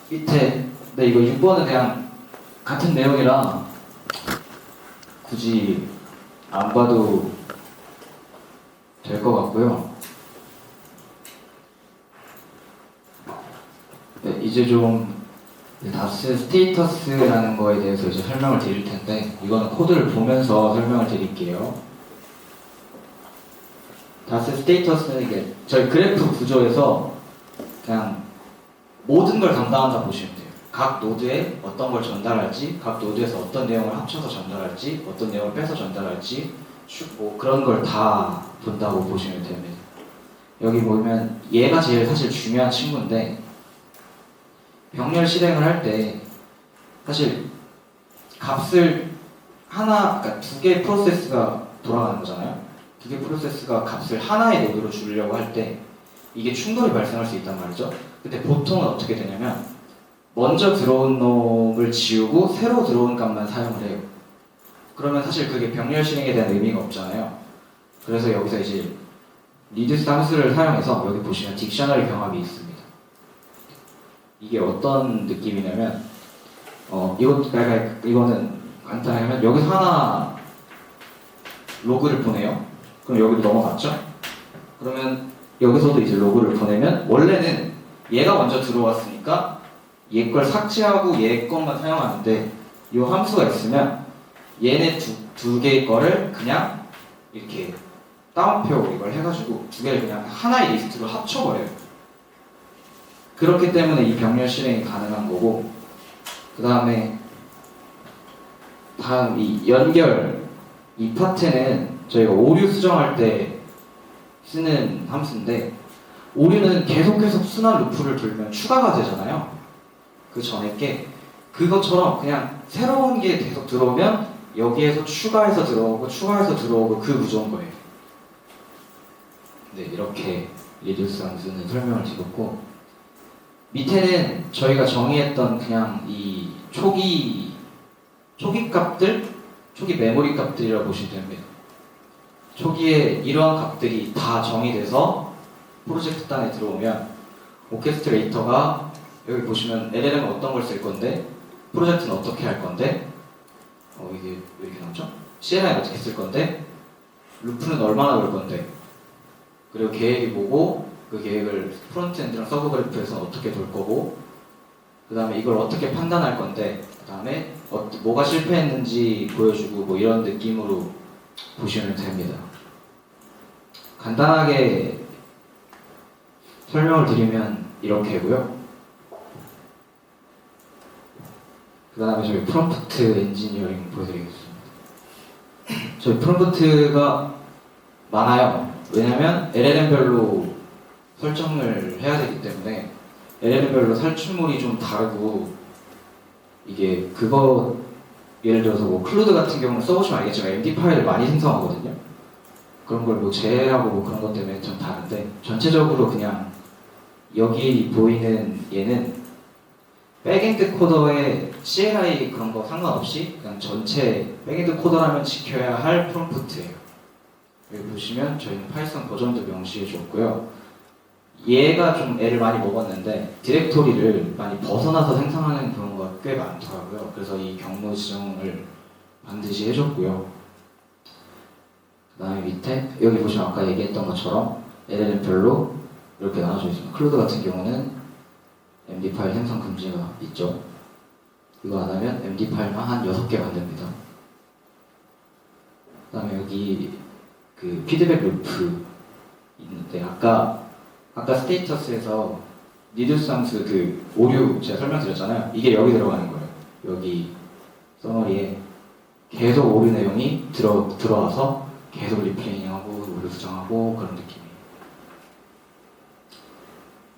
밑에, 이거 6번은 그냥 같은 내용이라 굳이 안 봐도 될 것 같고요. 네, 이제 좀 다스 스테이터스라는 거에 대해서 이제 설명을 드릴 텐데, 이거는 코드를 보면서 설명을 드릴게요. 다스 스테이터스는 이게 저희 그래프 구조에서 그냥 모든 걸 담당한다 보시면 돼요. 각 노드에 어떤 걸 전달할지, 각 노드에서 어떤 내용을 합쳐서 전달할지, 어떤 내용을 빼서 전달할지, 그런 걸 다 본다고 보시면 됩니다. 여기 보면 얘가 제일 사실 중요한 친구인데, 병렬 실행을 할 때 사실 값을 그러니까 두 개의 프로세스가 돌아가는 거잖아요. 두 개의 프로세스가 값을 하나의 노드로 주려고 할 때 이게 충돌이 발생할 수 있단 말이죠. 근데 보통은 어떻게 되냐면, 먼저 들어온 놈을 지우고 새로 들어온 값만 사용을 해요. 그러면 사실 그게 병렬 실행에 대한 의미가 없잖아요. 그래서 여기서 이제 리듀스 함수를 사용해서, 여기 보시면 딕셔너리 병합이 있습니다. 이게 어떤 느낌이냐면, 이거는 간단하게 하면, 여기서 하나 로그를 보내요. 그럼 여기로 넘어갔죠? 그러면 여기서도 이제 로그를 보내면, 원래는 얘가 먼저 들어왔으니까 얘 걸 삭제하고 얘 것만 사용하는데, 이 함수가 있으면 얘네 두 개의 거를 그냥 이렇게 다운표 이걸 해가지고 두 개를 그냥 하나의 리스트로 합쳐버려요. 그렇기 때문에 이 병렬 실행이 가능한 거고, 그 다음에 다음 이 연결, 이 파트는 저희가 오류 수정할 때 쓰는 함수인데, 오류는 계속 순환 루프를 돌면 추가가 되잖아요. 그 전에 게 그것처럼 그냥 새로운 게 계속 들어오면 여기에서 추가해서 들어오고 추가해서 들어오고, 그 구조인 거예요. 네, 이렇게 리듀스 함수는 설명을 드렸고, 밑에는 저희가 정의했던 그냥 이 초기 값들, 초기 메모리 값들이라고 보시면 됩니다. 초기에 이러한 값들이 다 정의돼서 프로젝트 단에 들어오면 오케스트레이터가 여기 보시면 LLM은 어떤 걸 쓸 건데, 프로젝트는 어떻게 할 건데, 이게 왜 이렇게 나오죠? CLI는 어떻게 쓸 건데, 루프는 얼마나 걸 건데, 그리고 계획이 뭐고, 그 계획을 프론트엔드랑 서브 그래프에서 어떻게 돌 거고, 그 다음에 이걸 어떻게 판단할 건데, 그 다음에 뭐가 실패했는지 보여주고 뭐 이런 느낌으로 보시면 됩니다. 간단하게 설명을 드리면 이렇게고요. 그 다음에 저희 프롬프트 엔지니어링 보여드리겠습니다. 저희 프롬프트가 많아요. 왜냐면 LLM별로 설정을 해야 되기 때문에 LLM별로 살충물이 좀 다르고, 이게 그거 예를 들어서 뭐 클루드 같은 경우는 써보시면 알겠지만 MD 파일을 많이 생성하거든요. 그런 걸 뭐 제외하고 뭐 그런 것 때문에 좀 다른데, 전체적으로 그냥 여기 보이는 얘는 백엔드 코더의 CLI 그런 거 상관없이 그냥 전체 백엔드 코더라면 지켜야 할 프롬프트예요. 여기 보시면 저희는 파이썬 버전도 명시해 줬고요. 얘가 좀 애를 많이 먹었는데 디렉토리를 많이 벗어나서 생성하는 경우가 꽤 많더라고요. 그래서 이 경로 지정을 반드시 해줬고요. 그 다음에 밑에 여기 보시면 아까 얘기했던 것처럼 LLM별로 이렇게 나눠져 있습니다. 클로드 같은 경우는 MD 파일 생성 금지가 있죠. 이거 안 하면 MD 파일만 한 6개 만듭니다. 그 다음에 여기 그 피드백 루프 있는데, 아까 스테이터스에서 리듀스 함수 그 오류 제가 설명드렸잖아요. 이게 여기 들어가는 거예요. 여기 서머리에 계속 오류 내용이 들어와서 계속 리플레이닝하고 오류 수정하고 그런 느낌이에요.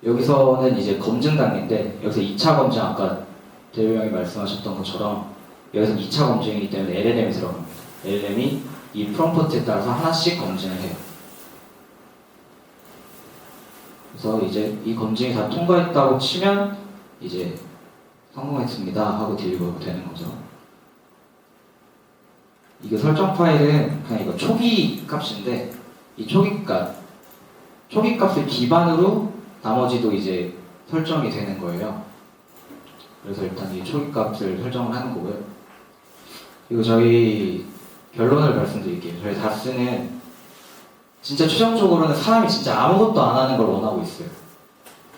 여기서는 이제 검증 단계인데, 여기서 2차 검증, 아까 대표 형이 말씀하셨던 것처럼 여기서 2차 검증이기 때문에 LLM이 들어갑니다. LLM이 이 프롬프트에 따라서 하나씩 검증을 해요. 그래서 이제 이 검증이 다 통과했다고 치면 이제 성공했습니다 하고 딜리버가 되는 거죠. 이게 설정 파일은 그냥 이거 초기 값인데, 이 초기 값을 기반으로 나머지도 이제 설정이 되는 거예요. 그래서 일단 이 초기 값을 설정을 하는 거고요. 그리고 저희 결론을 말씀드릴게요. 저희 다스는 진짜 최종적으로는 사람이 진짜 아무것도 안 하는 걸 원하고 있어요.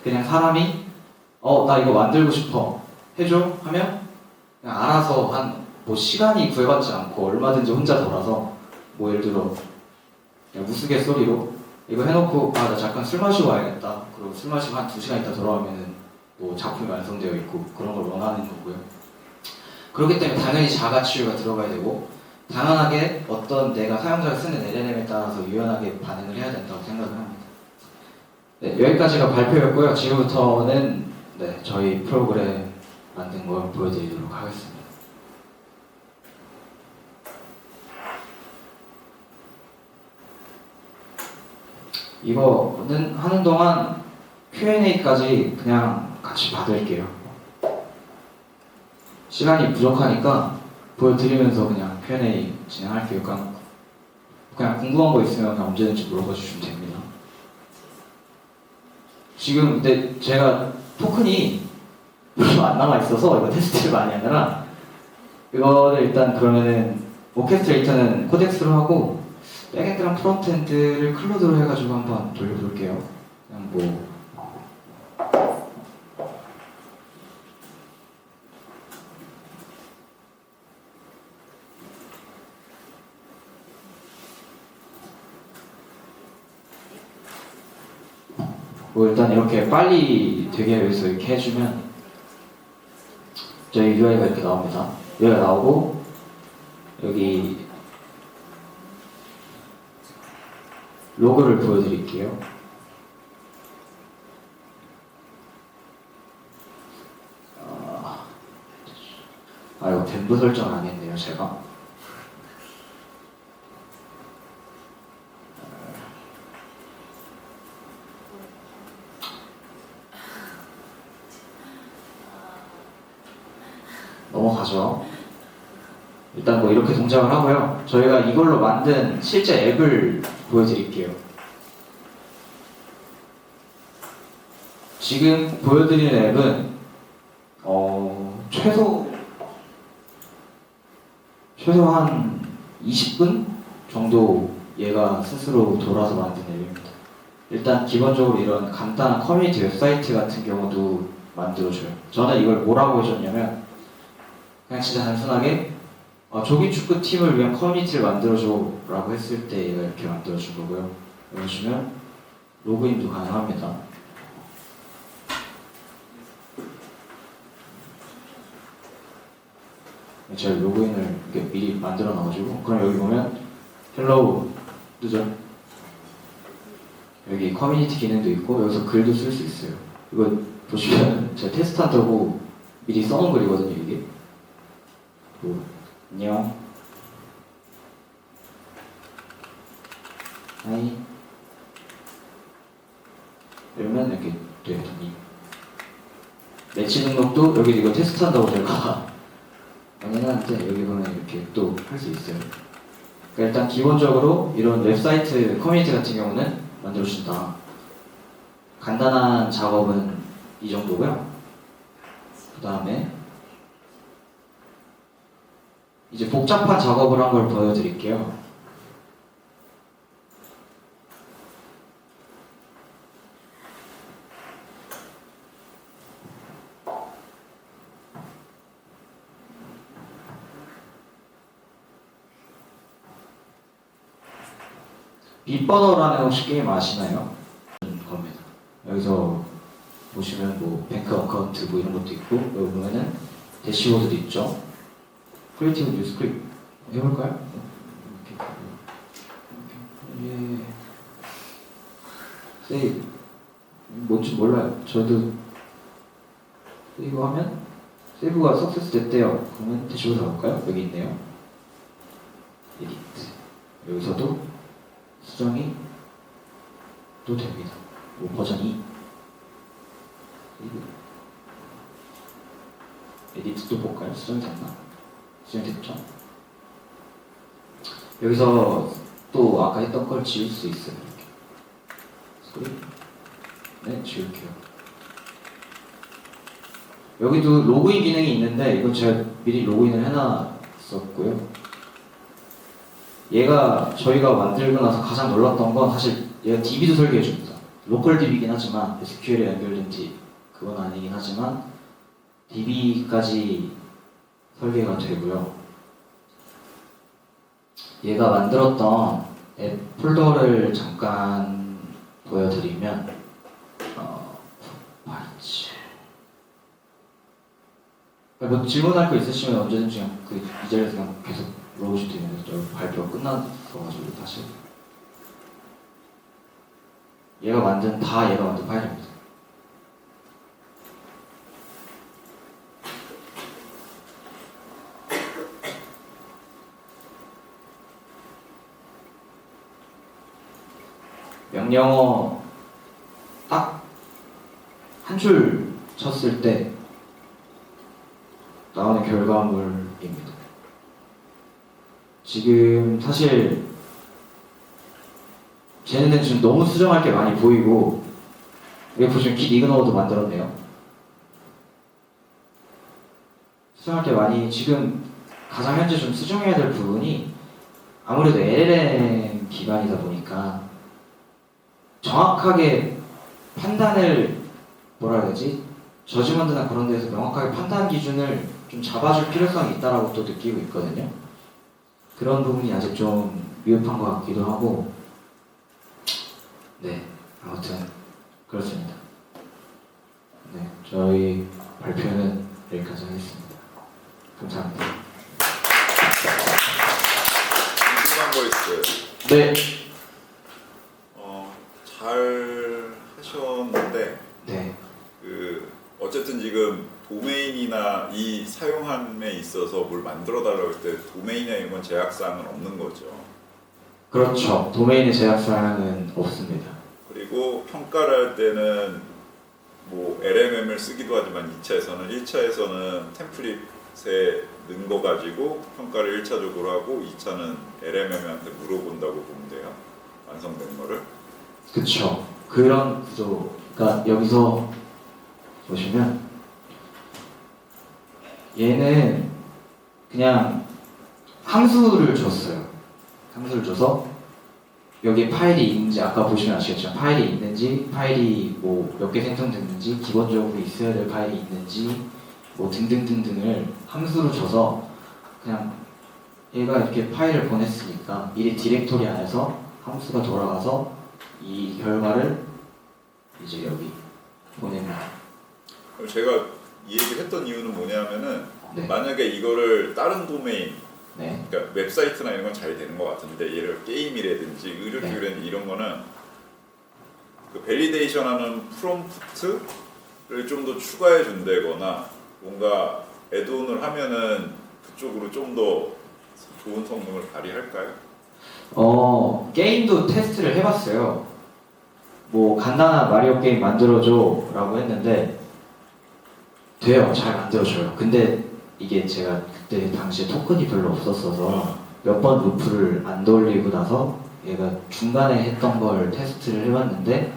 그냥 사람이 나 이거 만들고 싶어 해줘 하면 그냥 알아서 한 뭐 시간이 구애받지 않고 얼마든지 혼자 돌아서, 뭐 예를 들어 그냥 우스갯소리로 이거 해놓고 나 잠깐 술 마시고 와야겠다, 그리고 술 마시고 한 2시간 있다 돌아오면은 뭐 작품이 완성되어 있고 그런 걸 원하는 거고요. 그렇기 때문에 당연히 자가치유가 들어가야 되고, 당연하게 어떤 내가 사용자가 쓰는 LLM에 따라서 유연하게 반응을 해야 된다고 생각을 합니다. 네, 여기까지가 발표였고요. 지금부터는 저희 프로그램 만든 걸 보여드리도록 하겠습니다. 이거는 하는 동안 Q&A까지 그냥 같이 받을게요. 시간이 부족하니까 보여드리면서 그냥 Q&A 진행할게요. 그냥 궁금한 거 있으면 언제든지 물어봐 주시면 됩니다. 지금 근데 제가 토큰이 별로 안 남아 있어서 이거 테스트를 많이 하느라, 이거를 일단 그러면은 오케스트레이터는 코덱스로 하고 백엔드랑 프론트엔드를 클로드로 해가지고 한번 돌려볼게요. 그냥 뭐 일단 이렇게 빨리 되게 위해서 이렇게 해주면 저희 UI가 이렇게 나옵니다. 여기가 나오고, 여기 로그를 보여드릴게요. 이거 덴브 설정을 안 했네요, 제가. 넘어가죠. 일단 뭐 이렇게 동작을 하고요. 저희가 이걸로 만든 실제 앱을 보여드릴게요. 지금 보여드리는 앱은 최소 한 20분 정도 얘가 스스로 돌아서 만든 앱입니다. 일단 기본적으로 이런 간단한 커뮤니티 웹사이트 같은 경우도 만들어줘요. 저는 이걸 뭐라고 해줬냐면 그냥 진짜 단순하게 조기 축구 팀을 위한 커뮤니티를 만들어줘라고 했을 때 얘가 이렇게 만들어준 거고요. 여기 보시면 로그인도 가능합니다. 제가 로그인을 이렇게 미리 만들어 놔가지고 그럼 여기 보면 헬로우 뜨죠? 여기 커뮤니티 기능도 있고 여기서 글도 쓸 수 있어요. 이거 보시면 제가 테스트한다고 미리 써놓은 글이거든요. 이게 안녕 하이 이러면 이렇게 돼요. 매치 등록도 여기 이거 테스트한다고 제가 많이 해놨는데 여기 보면 이렇게 또 할 수 있어요. 그러니까 일단 기본적으로 이런 웹사이트 커뮤니티 같은 경우는 만들어준다. 간단한 작업은 이 정도고요. 그 다음에 이제 복잡한 작업을 한 걸 보여드릴게요. 빗버너라는 혹시 게임 아시나요? 겁니다. 여기서 보시면 뭐 뱅크 어카운트 뭐 이런 것도 있고 여기 보면은 대시보드도 있죠. 크리에이티브 뉴스크립트 해볼까요? 예. 세이브 뭔지 몰라요. 저도 세이브 하면 세이브가 석세스 됐대요. 그러면 대시보드 가볼까요? 여기 있네요. 에디트 여기서도 수정이 또 됩니다. 뭐 버전 2 에디트도 볼까요? 수정이 됐나? 수정이 됐죠? 여기서 또 아까 했던 걸 지울 수 있어요. 이렇게 스크린 네, 지울게요. 여기도 로그인 기능이 있는데 이건 제가 미리 로그인을 해놨었고요. 얘가 저희가 만들고 나서 가장 놀랐던 건 사실 얘가 DB도 설계해줍니다. 로컬 DB이긴 하지만 SQL에 연결된 그건 아니긴 하지만 DB까지 설계가 되고요. 얘가 만들었던 앱 폴더를 잠깐 보여드리면 뭐 질문할 거 있으시면 언제든지 그냥 이 자리에서 그냥 계속 물어보셔도 되는데 발표가 끝났어가지고 다시 얘가 만든 파일입니다. 명령어 딱 한 줄 쳤을 때 나오는 결과물입니다. 지금 사실 쟤네는 지금 너무 수정할 게 많이 보이고 여기 보시면 git ignore 만들었네요. 수정할 게 많이 지금 가장 현재 좀 수정해야 될 부분이 아무래도 LLM 기반이다 보니까 정확하게 판단을 뭐라 해야 되지? 저지먼트나 그런 데서 명확하게 판단 기준을 좀 잡아줄 필요성이 있다라고 또 느끼고 있거든요. 그런 부분이 아직 좀 미흡한 것 같기도 하고 네, 아무튼 그렇습니다. 네, 저희 발표는 여기까지 하겠습니다. 감사합니다. 궁금한 거 있어요. 네. 잘 하셨는데 네. 어쨌든 지금 도메인이나 이 사용함에 있어서 뭘 만들어 달라고 할 때 도메인이나 이런 건 제약사항은 없는 거죠. 그렇죠. 도메인의 제약사항은 없습니다. 그리고 평가를 할 때는 뭐 LMM을 쓰기도 하지만 2차에서는 1차에서는 템플릿 넣은 거 가지고 평가를 1차적으로 하고 2차는 LMM한테 물어본다고 보면 돼요. 완성된 거를. 그쵸. 그런 구조가 여기서 보시면 얘는 그냥 함수를 줬어요. 함수를 줘서 여기 파일이 있는지 아까 보시면 아시겠지만 파일이 있는지 파일이 뭐 몇 개 생성됐는지 기본적으로 있어야 될 파일이 있는지 뭐 등등등등을 함수로 줘서 그냥 얘가 이렇게 파일을 보냈으니까 미리 디렉토리 안에서 함수가 돌아가서 이 결과를 이제 여기 보냅니다. 그럼 제가 이 얘기를 했던 이유는 뭐냐면은 네. 만약에 이거를 다른 도메인, 네. 그러니까 웹사이트나 이런 건 잘 되는 것 같은데 예를 들어 게임이라든지 의료 네. 쪽이라든지 이런 거는 그 밸리데이션하는 프롬프트를 좀 더 추가해 준다거나 뭔가 애드온을 하면은 그쪽으로 좀 더 좋은 성능을 발휘할까요? 게임도 테스트를 해봤어요. 뭐 간단한 마리오 게임 만들어줘 라고 했는데 돼요. 잘 만들어줘요. 근데 이게 제가 그때 당시에 토큰이 별로 없었어서 몇 번 루프를 안 돌리고 나서 얘가 중간에 했던 걸 테스트를 해봤는데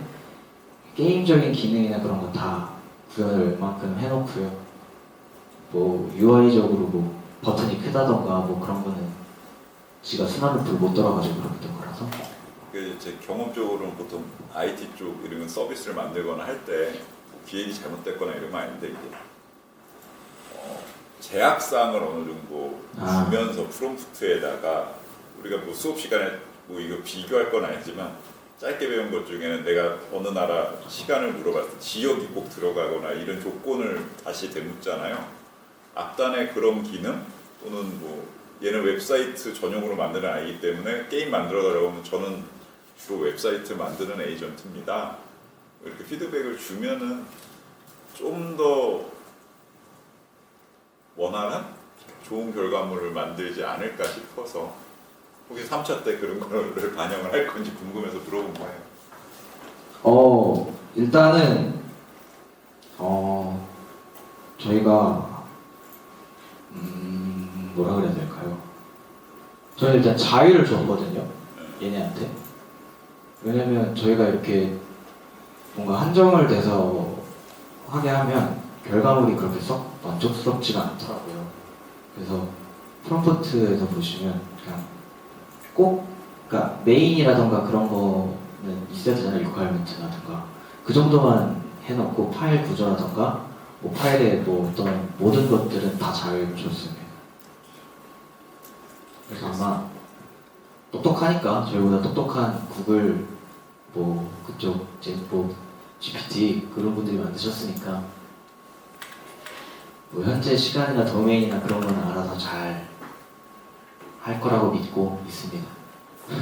게임적인 기능이나 그런 거 다 구현을 웬만큼 해놓고요. 뭐 UI적으로 뭐 버튼이 크다던가 뭐 그런 거는 지가 순환 루프를 못 돌아가지고 그랬던 거라서. 그 제 경험적으로는 보통 IT 쪽 이런 서비스를 만들거나 할 때 기획이 잘못됐거나 이러면 아닌데 이게 제약사항을 어느 정도 주면서 프롬프트에다가 우리가 뭐 수업 시간에 뭐 이거 비교할 건 아니지만 짧게 배운 것 중에는 내가 어느 나라 시간을 물어봤을 때 지역이 꼭 들어가거나 이런 조건을 다시 되묻잖아요. 앞단에 그런 기능 또는 뭐 얘는 웹사이트 전용으로 만드는 아이기 때문에 게임 만들어 달라고 하면 저는 주로 웹사이트 만드는 에이전트입니다. 이렇게 피드백을 주면은 좀 더 원하는 좋은 결과물을 만들지 않을까 싶어서 혹시 3차 때 그런 거를 반영을 할 건지 궁금해서 물어본 거예요. 일단은 저희가 뭐라 그래야 될까요? 저는 일단 자유를 줬거든요. 얘네한테. 왜냐면 저희가 이렇게 뭔가 한정을 돼서 하게 하면 결과물이 그렇게 썩 만족스럽지가 않더라고요. 그래서 프롬프트에서 보시면 그냥 꼭 그러니까 메인이라던가 그런 거는 있어야 되잖아요. 리퀘어리먼트라던가 그 정도만 해놓고 파일 구조라던가 뭐 파일의 뭐 어떤 모든 것들은 다 잘 줬습니다. 그래서 아마 똑똑하니까 저희보다 똑똑한 구글 뭐 그쪽 뭐 GPT 그런 분들이 만드셨으니까 뭐 현재 시간이나 도메인이나 그런 거는 알아서 잘 할 거라고 믿고 있습니다. 네,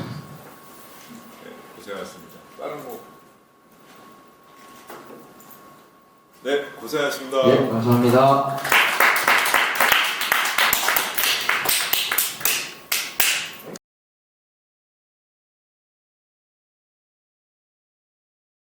고생하셨습니다. 다른 거? 네, 고생하셨습니다. 네, 감사합니다.